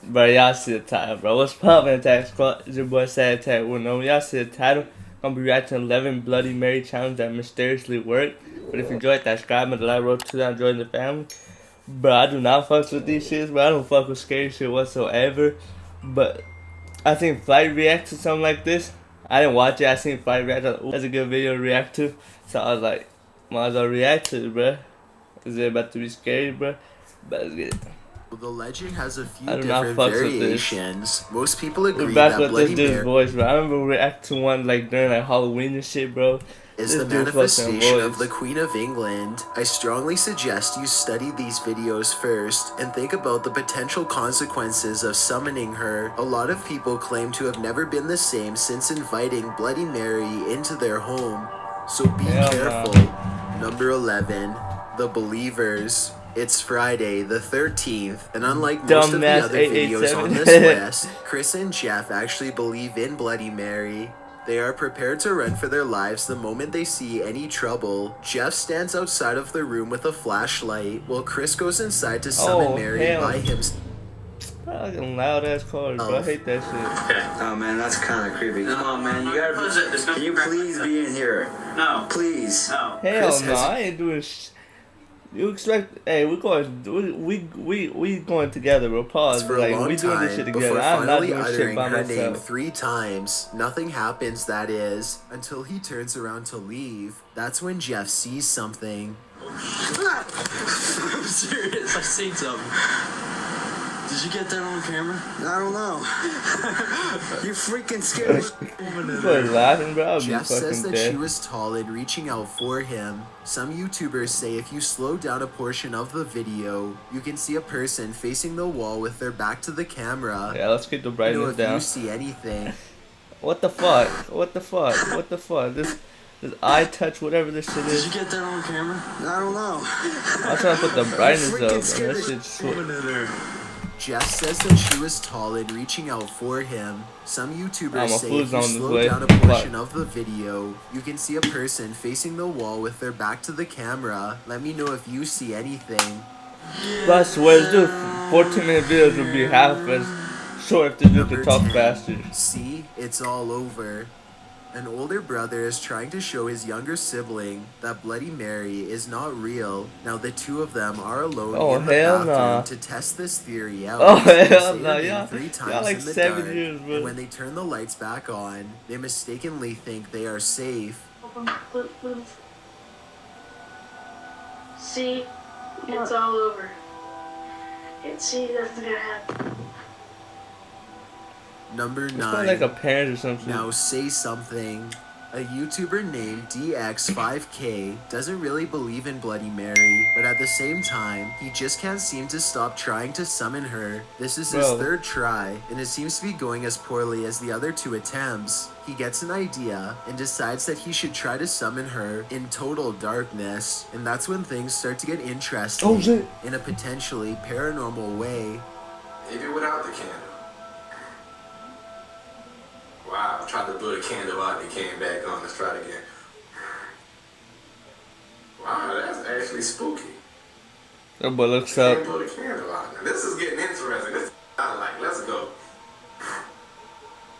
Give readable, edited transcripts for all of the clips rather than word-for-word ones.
Bro, y'all see the title, bro. What's poppin', Attack Squad? It's your boy SatAttack. Well, y'all see the title. I'm gonna be reacting to 11 Bloody Mary challenges that mysteriously work. But if you enjoyed that, subscribe and the like road to that, join the family. Bro, I do not fuck with these shits, bro. I don't fuck with scary shit whatsoever. But I think Flight react to something like this. I didn't watch it. I seen Flight react. That's a good video to react to. So I was like, might as well react to it, bro. Is it about to be scary, bro? But let's get it. The legend has a few different variations. Most people agree back that with Bloody this dude's Mary voice, bro. I remember react to one like during like Halloween and shit, bro. is the manifestation of the Queen of England. I strongly suggest you study these videos first and think about the potential consequences of summoning her. A lot of people claim to have never been the same since inviting Bloody Mary into their home. So be careful. Number 11, the Believers. It's Friday the 13th, and unlike most of the other videos on this list, Chris and Jeff actually believe in Bloody Mary. They are prepared to run for their lives the moment they see any trouble. Jeff stands outside of the room with a flashlight, while Chris goes inside to summon Mary by himself. Fucking loud ass cars, bro. I hate that shit. Okay. Oh man, that's kind of creepy. Come on, man. You gotta. Can you please be in here? No. Please. No. Hell no, I ain't doing You expect? Hey, we going together, bro. Pause. For like a long we doing this shit time, together. before I'm not finally doing shit uttering by her name myself. 3 times, nothing happens, that is, until he turns around to leave. That's when Jeff sees something. I'm serious. I seen something. Did you get that on camera? I don't know. You freaking scared me. Laughing, bro. Jeff says that dead. she was tall and reaching out for him. Some YouTubers say if you slow down a portion of the video, you can see a person facing the wall with their back to the camera. Yeah, let's get the brightness down. If you see anything. What the fuck? What the fuck? What the fuck? This eye touch, whatever this shit is. Did you get that on camera? I don't know. I was trying to put the brightness up, man. That shit's Jeff says that she was tall and reaching out for him. Some YouTubers say if you slow down a portion of the video, you can see a person facing the wall with their back to the camera. Let me know if you see anything. But I swear, dude, 14-minute videos would be half as short if the dude could talk faster. See, it's all over. An older brother is trying to show his younger sibling that Bloody Mary is not real. Now the two of them are alone in the bathroom to test this theory out. Oh hell no, y'all 3 times like in the 7 dark, years, bro. and when they turn the lights back on, they mistakenly think they are safe. See, it's all over. See, that's gonna happen. Number 9. It's like a parent or something. Now say something. A YouTuber named DX5K doesn't really believe in Bloody Mary, but at the same time, he just can't seem to stop trying to summon her. This is his 3rd try, and it seems to be going as poorly as the other 2 attempts. He gets an idea and decides that he should try to summon her in total darkness, and that's when things start to get interesting in a potentially paranormal way. Maybe without the candle. Wow, I tried to blow the candle out and it came back on. Let's try it again. Wow, that's actually spooky. That boy looks up. Blow the candle out. Now, this is getting interesting. This I like. Let's go.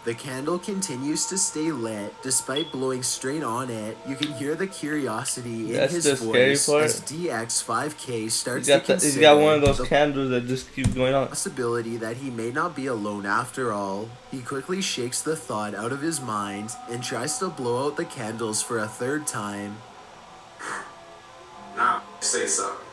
The candle continues to stay lit despite blowing straight on it. You can hear the curiosity in his voice as DX5K starts to consider he's got one of those candles that just keeps going on. Possibility that he may not be alone after all. He quickly shakes the thought out of his mind and tries to blow out the candles for a 3rd time. Now, say something.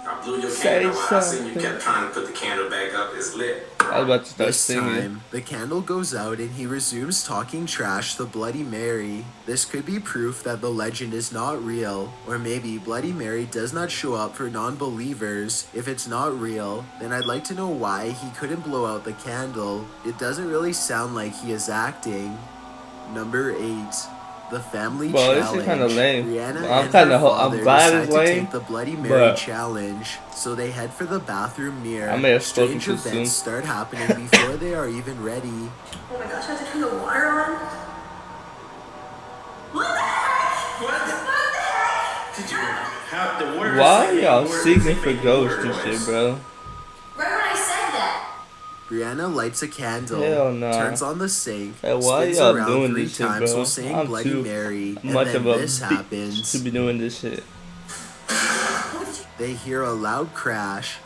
I blew your candle out. I seen you kept trying to put the candle back up. It's lit. I was about to start this singing. time, the candle goes out and he resumes talking trash to Bloody Mary. This could be proof that the legend is not real, or maybe Bloody Mary does not show up for non-believers. If it's not real, then I'd like to know why he couldn't blow out the candle. It doesn't really sound like he is acting. Number 8. The family challenge. This is kind of lame. Rihanna I'm glad it's lame. Take the Bloody Mary challenge, so they head for the bathroom mirror. I may have spoken Strange too events soon. start happening before they are even ready. Oh my gosh, I have to turn the water on? What the heck? What the heck? Did you have the water? Why are y'all seeking for ghosts and shit, bro? Right when I said that. Brianna lights a candle, Hell nah. turns on the sink, Hey, why spins y'all around doing 3 this shit, times bro? while saying I'm Bloody too Mary, and much then of a this bitch happens. to be doing this shit. They hear a loud crash,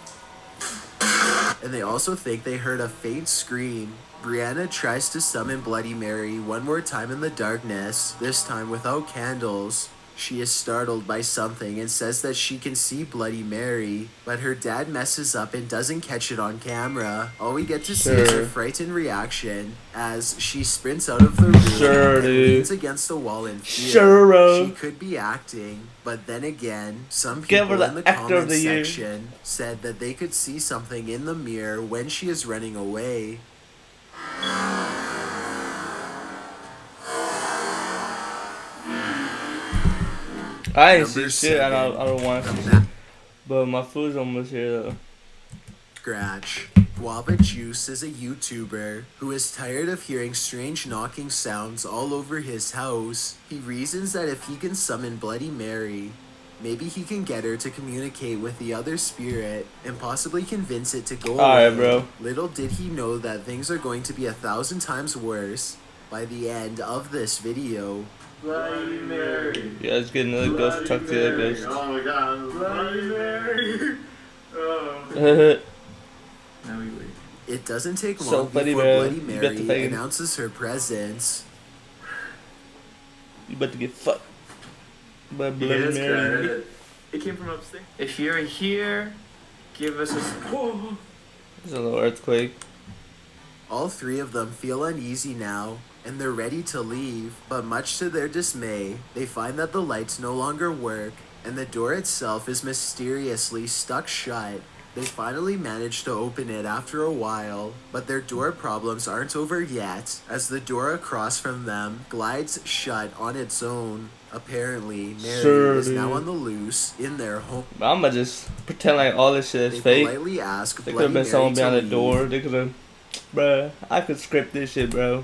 and they also think they heard a faint scream. Brianna tries to summon Bloody Mary one more time in the darkness, this time without candles. She is startled by something and says that she can see Bloody Mary, but her dad messes up and doesn't catch it on camera. All we get to see is her frightened reaction as she sprints out of the room and leans against the wall in fear. She could be acting, but then again, some people in the comments section said that they could see something in the mirror when she is running away. I ain't see shit, and I don't want to see shit. But my food's almost here though. Scratch. Guava Juice is a YouTuber who is tired of hearing strange knocking sounds all over his house. He reasons that if he can summon Bloody Mary, maybe he can get her to communicate with the other spirit and possibly convince it to go away. Alright, bro. Little did he know that things are going to be 1,000 times worse by the end of this video. Bloody Mary. Yeah, let's get another ghost, talk to the other ghost. Oh my god. Bloody Mary. Oh. Now we wait. It doesn't take So long funny, before bro. Bloody You Mary bet the faggot. announces her presence. You about to get fucked by Bloody Yes, Mary. God. It came from upstairs. If you're here, give us a. Whoa. There's a little earthquake. All 3 of them feel uneasy now, and they're ready to leave, but much to their dismay, they find that the lights no longer work, and the door itself is mysteriously stuck shut. They finally manage to open it after a while, but their door problems aren't over yet, as the door across from them glides shut on its own. Apparently, Mary is now on the loose in their home. I'ma just pretend like all this shit is They fake. politely ask They could Bloody have been Mary someone to behind the leave. door. They could have, bruh. I could script this shit, bro.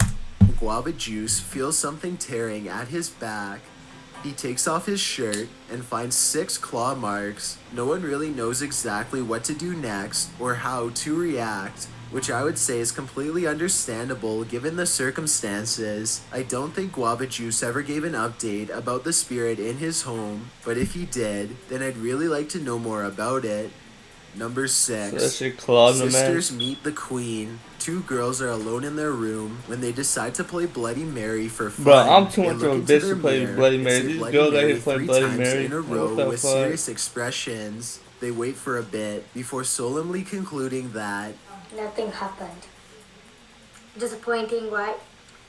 Guava Juice feels something tearing at his back. He takes off his shirt and finds 6 claw marks. No one really knows exactly what to do next or how to react, which I would say is completely understandable given the circumstances. I don't think Guava Juice ever gave an update about the spirit in his home, but if he did, then I'd really like to know more about it. Number 6. So that shit clawed the Sisters man. meet the queen. 2 girls are alone in their room when they decide to play Bloody Mary for fun. Bro, I'm too They much look of a into bitch their to play mirror Bloody and Mary. say These Bloody girls out Mary here play 3 Bloody times Mary. in a What row the with fuck? serious expressions. They wait for a bit before solemnly concluding that nothing happened. Disappointing, right?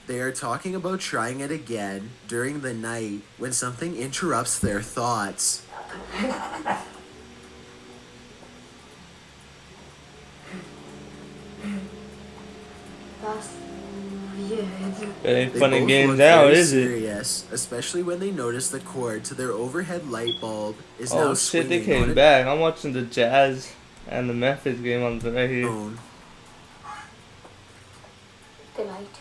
they are talking about trying it again during the night when something interrupts their thoughts. That's weird. It ain't They funny both getting look down, very is it? serious, especially when they notice the cord to their overhead light bulb is now Oh shit, they swinging on came back. I'm watching the Jazz and the Memphis game on the right its here. own. The light.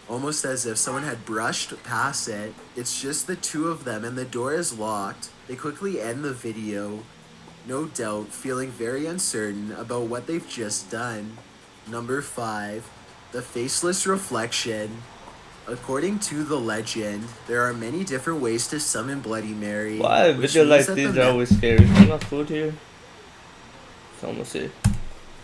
Almost as if someone had brushed past it. It's just the 2 of them and the door is locked. They quickly end the video, no doubt feeling very uncertain about what they've just done. Number 5. The Faceless Reflection. According to the legend, there are many different ways to summon Bloody Mary. Why which videos like means that these the are always scary? Is my food here? It's almost here.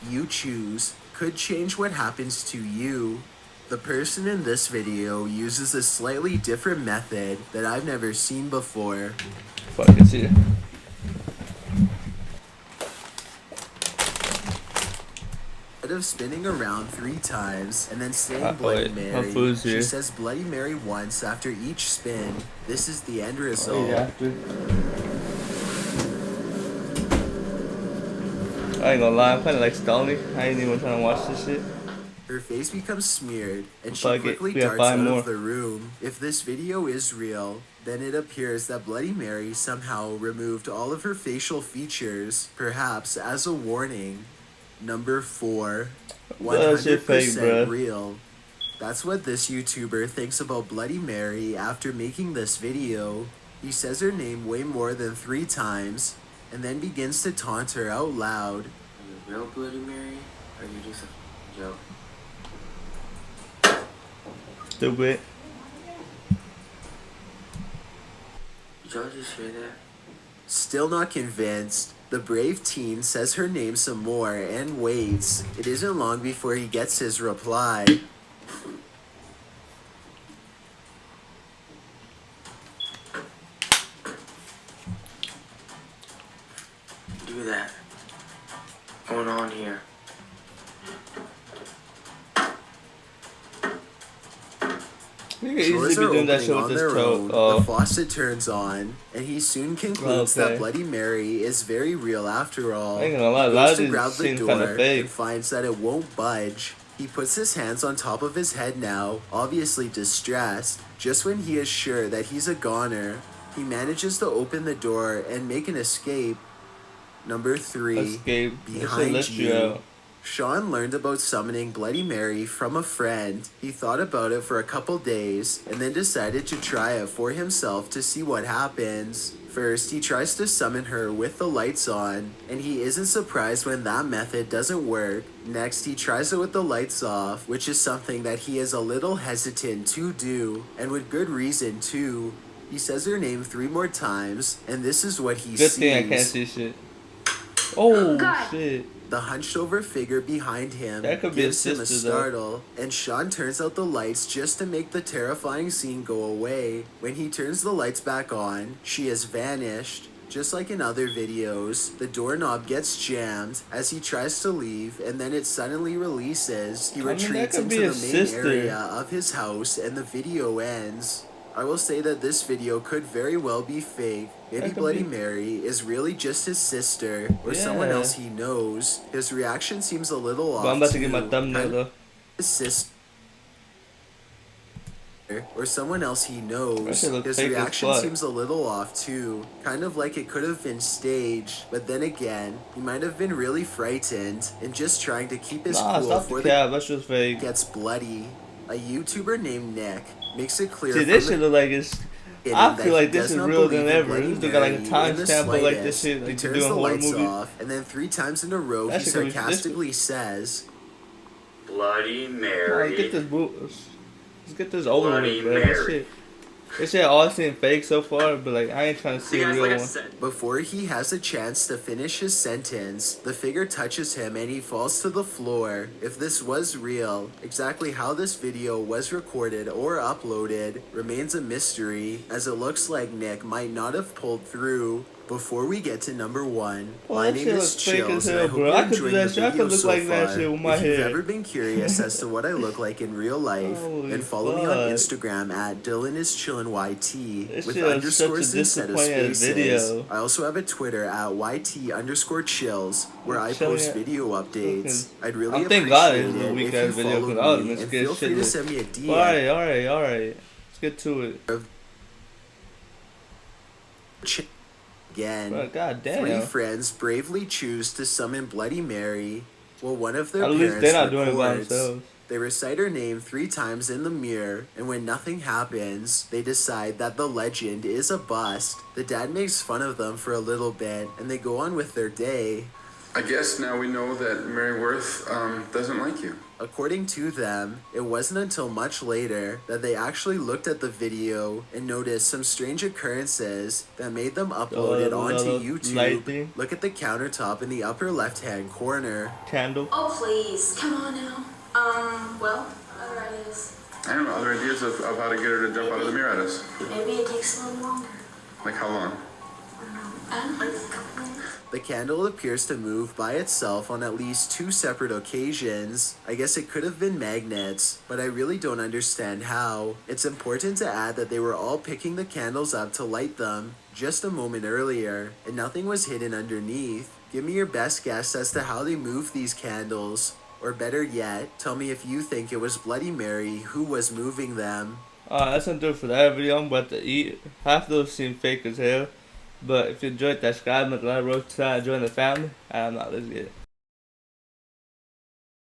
you choose could change what happens to you. The person in this video uses a slightly different method that I've never seen before. Fuck, it's here. Instead of spinning around 3 times and then saying wait, Bloody my Mary, food's she here. says Bloody Mary once after each spin. This is the end result. Oh, yeah, I ain't gonna lie, I'm kinda like stalling. I ain't even trying to watch this shit. Her face becomes smeared, and she Fuck it, quickly we have darts 5 out more. of the room. If this video is real, then it appears that Bloody Mary somehow removed all of her facial features, perhaps as a warning. Number 4. That shit 100% fake, bruh. real. That's what this YouTuber thinks about Bloody Mary after making this video. He says her name way more than 3 times, and then begins to taunt her out loud. real Bloody Mary, or you just a joke? Stupid. Did y'all just hear that? Still not convinced, the brave teen says her name some more and waits. It isn't long before he gets his reply. Do that. What's going on here? You could easily be doing that shit with this choke. Oh. The faucet turns on, and he soon concludes that Bloody Mary is very real after all. I ain't gonna lie, a lot of these seem kinda fake. And finds that it won't budge. He puts his hands on top of his head now, obviously distressed. Just when he is sure that he's a goner, he manages to open the door and make an escape. Number 3, Escape. Behind You. Sean learned about summoning Bloody Mary from a friend. He thought about it for a couple days and then decided to try it for himself to see what happens. First, he tries to summon her with the lights on, and he isn't surprised when that method doesn't work. Next, he tries it with the lights off, which is something that he is a little hesitant to do, and with good reason too. He says her name 3 more times, and this is what he sees. Good thing I can't see shit. Oh, shit. The hunched over figure behind him gives him a startle, and Sean turns out the lights just to make the terrifying scene go away. When he turns the lights back on, she has vanished. Just like in other videos, the doorknob gets jammed as he tries to leave, and then it suddenly releases. He retreats into the main area of his house, and the video ends. I will say that this video could very well be fake. Maybe Bloody Mary is really just his sister or someone else he knows. His reaction seems a little off. I'm about to get my thumbnail though. His sister or someone else he knows. His reaction seems a little off too. Kind of like it could have been staged, but then again, he might have been really frightened and just trying to keep his cool before the gets bloody. A YouTuber named Nick makes it clear. See, this shit look like it's. I feel like this is real than ever. This dude got like a timestamp like this shit, like you're doing a horror movie. And then 3 times in a row, he sarcastically says, Bloody Mary. Let's get this over with, bro. This shit all seem fake so far, but like I ain't trying to see a real one. Before he has a chance to finish his sentence, the figure touches him and he falls to the floor. If this was real, exactly how this video was recorded or uploaded remains a mystery, as it looks like Nick might not have pulled through. Before we get to number 1, my name is Chills, and I hope you're enjoying the video so far. If you've ever been curious as to what I look like in real life, then follow me on Instagram at DylanIsChillinYT with underscores instead of spaces. I also have a Twitter at YT_chills where I post video updates. I'd really appreciate it if you follow me, and feel free to send me a DM. Alright. Let's get to it. Again, bro, God damn. 3 friends bravely choose to summon Bloody Mary while one of their parents they're not doing it by themselves. They recite her name 3 times in the mirror, and when nothing happens, they decide that the legend is a bust. The dad makes fun of them for a little bit, and they go on with their day. I guess now we know that Mary Worth doesn't like you. According to them, it wasn't until much later that they actually looked at the video and noticed some strange occurrences that made them upload it onto YouTube. Look at the countertop in the upper left-hand corner. Candle. Oh, please. Come on now. Well, other ideas. I don't know, other ideas of how to get her to jump out of the mirror at us. Maybe it takes a little longer. Like how long? I don't know, like a couple minutes. The candle appears to move by itself on at least 2 separate occasions. I guess it could have been magnets, but I really don't understand how. It's important to add that they were all picking the candles up to light them just a moment earlier, and nothing was hidden underneath. Give me your best guess as to how they moved these candles. Or better yet, tell me if you think it was Bloody Mary who was moving them. That's gonna do it for that video. I'm about to eat. Half of those seem fake as hell. But if you enjoyed that, subscribe, make a like, roll to join the family. I'm not, let's get it.